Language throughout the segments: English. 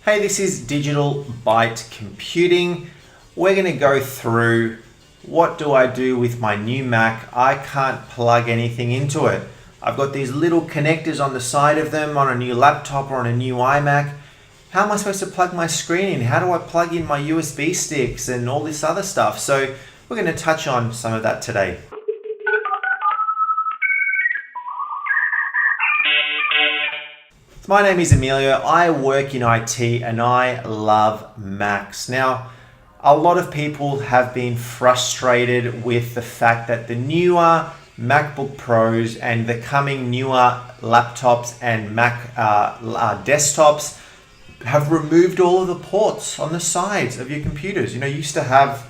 Hey, this is Digital Byte Computing. We're going to go through what do I do with my new Mac. I can't plug anything into it. I've got these little connectors on the side of them on a new laptop or on a new iMac. How am I supposed to plug my screen in? How do I plug in my USB sticks and all this other stuff? So we're going to touch on some of that today. My name is Emilio. I work in IT and I love Macs. Now, a lot of people have been frustrated with the fact that the newer MacBook Pros and the coming newer laptops and Mac desktops have removed all of the ports on the sides of your computers. You know, you used to have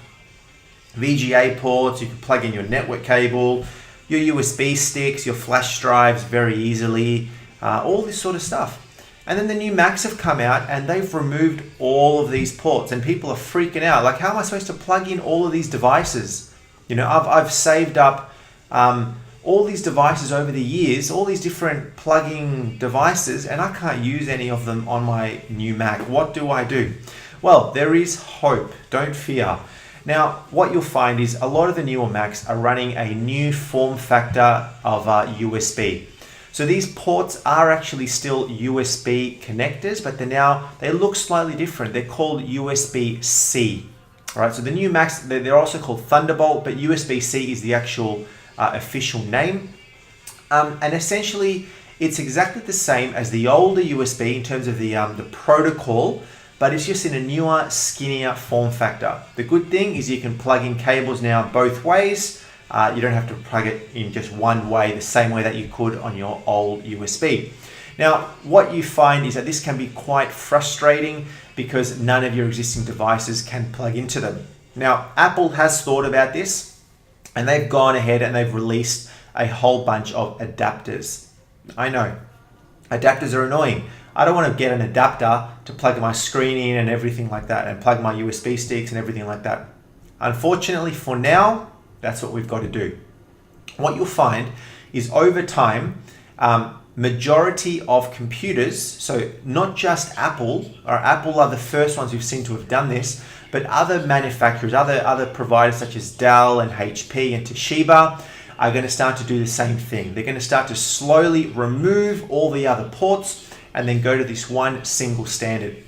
VGA ports, you could plug in your network cable, your USB sticks, your flash drives very easily. All this sort of stuff. And then the new Macs have come out and they've removed all of these ports and people are freaking out. Like, how am I supposed to plug in all of these devices? You know, I've saved up all these devices over the years, all these different plugging devices, and I can't use any of them on my new Mac. What do I do? Well, there is hope. Don't fear. Now, what you'll find is a lot of the newer Macs are running a new form factor of USB. So these ports are actually still USB connectors, but they look slightly different. They're called USB-C. All right, so the new Macs, they're also called Thunderbolt, but USB-C is the actual official name. And essentially, it's exactly the same as the older USB in terms of the protocol, but it's just in a newer, skinnier form factor. The good thing is you can plug in cables now both ways. You don't have to plug it in just one way, the same way that you could on your old USB. Now, what you find is that this can be quite frustrating because none of your existing devices can plug into them. Now, Apple has thought about this and they've gone ahead and they've released a whole bunch of adapters. I know, adapters are annoying. I don't want to get an adapter to plug my screen in and everything like that and plug my USB sticks and everything like that. Unfortunately, for now, that's what we've got to do. What you'll find is over time, majority of computers, so not just Apple, or Apple are the first ones who seem to have done this, but other manufacturers, other providers such as Dell and HP and Toshiba are going to start to do the same thing. They're going to start to slowly remove all the other ports and then go to this one single standard.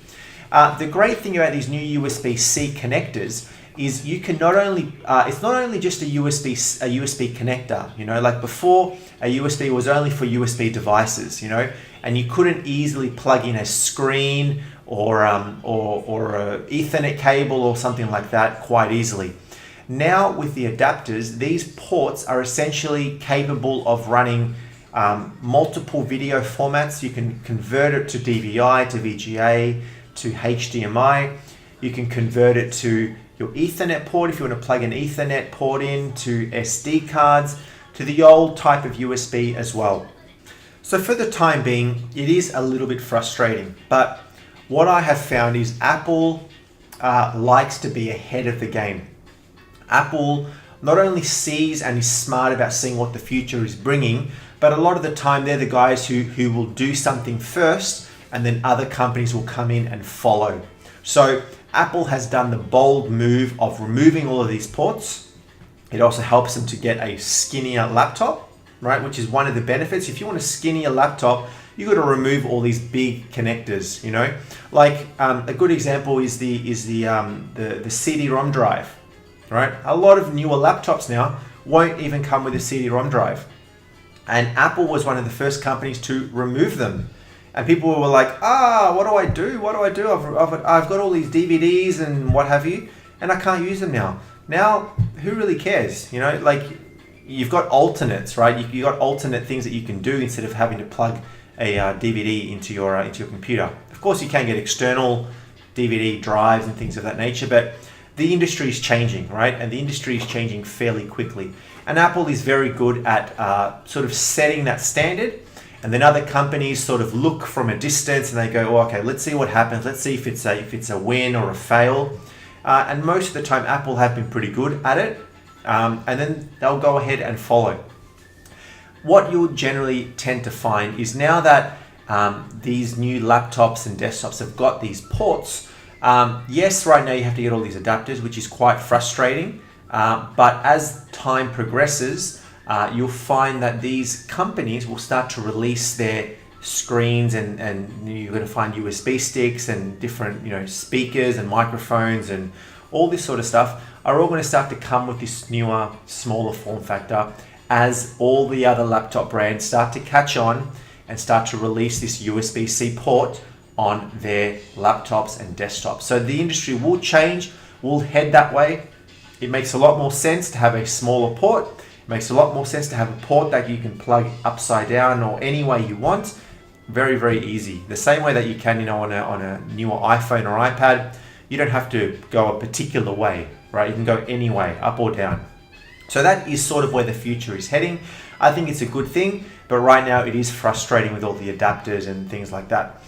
The great thing about these new USB-C connectors is you can not only, it's not only just a USB connector, you know, like before a USB was only for USB devices, you know, and you couldn't easily plug in a screen or a Ethernet cable or something like that quite easily. Now with the adapters, these ports are essentially capable of running multiple video formats. You can convert it to DVI, to VGA, to HDMI. You can convert it to your Ethernet port if you want to plug an Ethernet port in, to SD cards, to the old type of USB as well. So for the time being, it is a little bit frustrating, but what I have found is Apple likes to be ahead of the game. Apple not only sees and is smart about seeing what the future is bringing, but a lot of the time they're the guys who will do something first and then other companies will come in and follow. So Apple has done the bold move of removing all of these ports. It also helps them to get a skinnier laptop, right? Which is one of the benefits. If you want a skinnier laptop, you got to remove all these big connectors. You know, like a good example is the CD-ROM drive, right? A lot of newer laptops now won't even come with a CD-ROM drive, and Apple was one of the first companies to remove them. And people were like, what do I do? What do I do? I've got all these DVDs and what have you, and I can't use them now. Now, who really cares? You know, like you've got alternates, right? You've got alternate things that you can do instead of having to plug a DVD into your computer. Of course, you can get external DVD drives and things of that nature, but the industry is changing, right? And the industry is changing fairly quickly. And Apple is very good at sort of setting that standard. And then other companies sort of look from a distance and they go, okay, let's see what happens. Let's see if it's a win or a fail. And most of the time, Apple have been pretty good at it. And then they'll go ahead and follow. What you'll generally tend to find is now that these new laptops and desktops have got these ports. Yes, right now you have to get all these adapters, which is quite frustrating. But as time progresses, you'll find that these companies will start to release their screens, and you're going to find USB sticks and different speakers and microphones and all this sort of stuff are all going to start to come with this newer, smaller form factor as all the other laptop brands start to catch on and start to release this USB-C port on their laptops and desktops. So the industry will change, will head that way. It makes a lot more sense to have a smaller port. It makes a lot more sense to have a port that you can plug upside down or any way you want. Very, very easy. The same way that you can, on a newer iPhone or iPad, you don't have to go a particular way, right? You can go any way, up or down. So that is sort of where the future is heading. I think it's a good thing, but right now it is frustrating with all the adapters and things like that.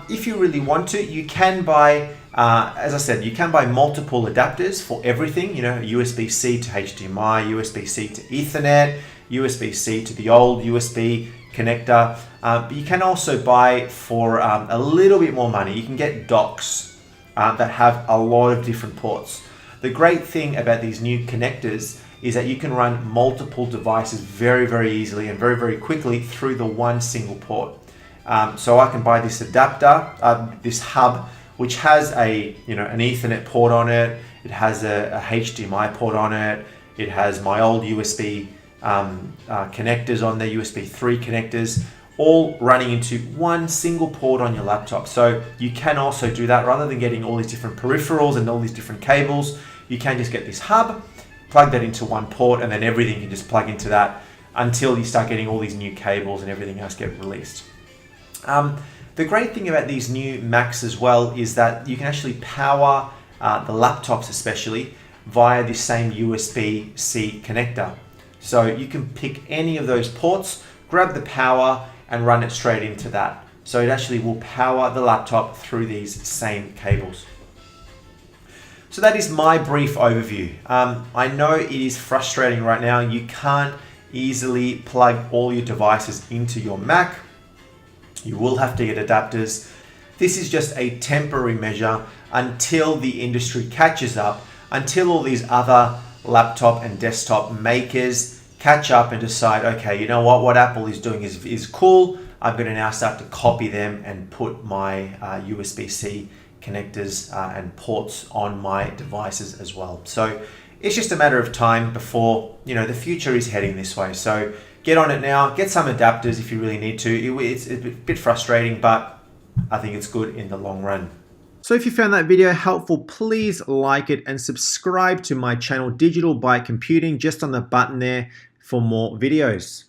If you really want to, you can buy, as I said, you can buy multiple adapters for everything, USB-C to HDMI, USB-C to Ethernet, USB-C to the old USB connector. But you can also buy for a little bit more money. You can get docks that have a lot of different ports. The great thing about these new connectors is that you can run multiple devices very, very easily and very, very quickly through the one single port. So I can buy this adapter, this hub, which has an Ethernet port on it. It has a HDMI port on it. It has my old USB connectors on there, USB 3 connectors, all running into one single port on your laptop. So you can also do that rather than getting all these different peripherals and all these different cables. You can just get this hub, plug that into one port, and then everything can just plug into that until you start getting all these new cables and everything else get released. The great thing about these new Macs as well is that you can actually power the laptops especially via the same USB-C connector. So you can pick any of those ports, grab the power and run it straight into that. So it actually will power the laptop through these same cables. So that is my brief overview. I know it is frustrating right now. You can't easily plug all your devices into your Mac. You will have to get adapters. This is just a temporary measure until the industry catches up, until all these other laptop and desktop makers catch up and decide, okay, you know what Apple is doing is cool. I'm going to now start to copy them and put my USB-C connectors and ports on my devices as well. So it's just a matter of time before, the future is heading this way. So get on it now, get some adapters if you really need to. It's a bit frustrating, but I think it's good in the long run. So if you found that video helpful, please like it and subscribe to my channel, Digital by Computing, just on the button there for more videos.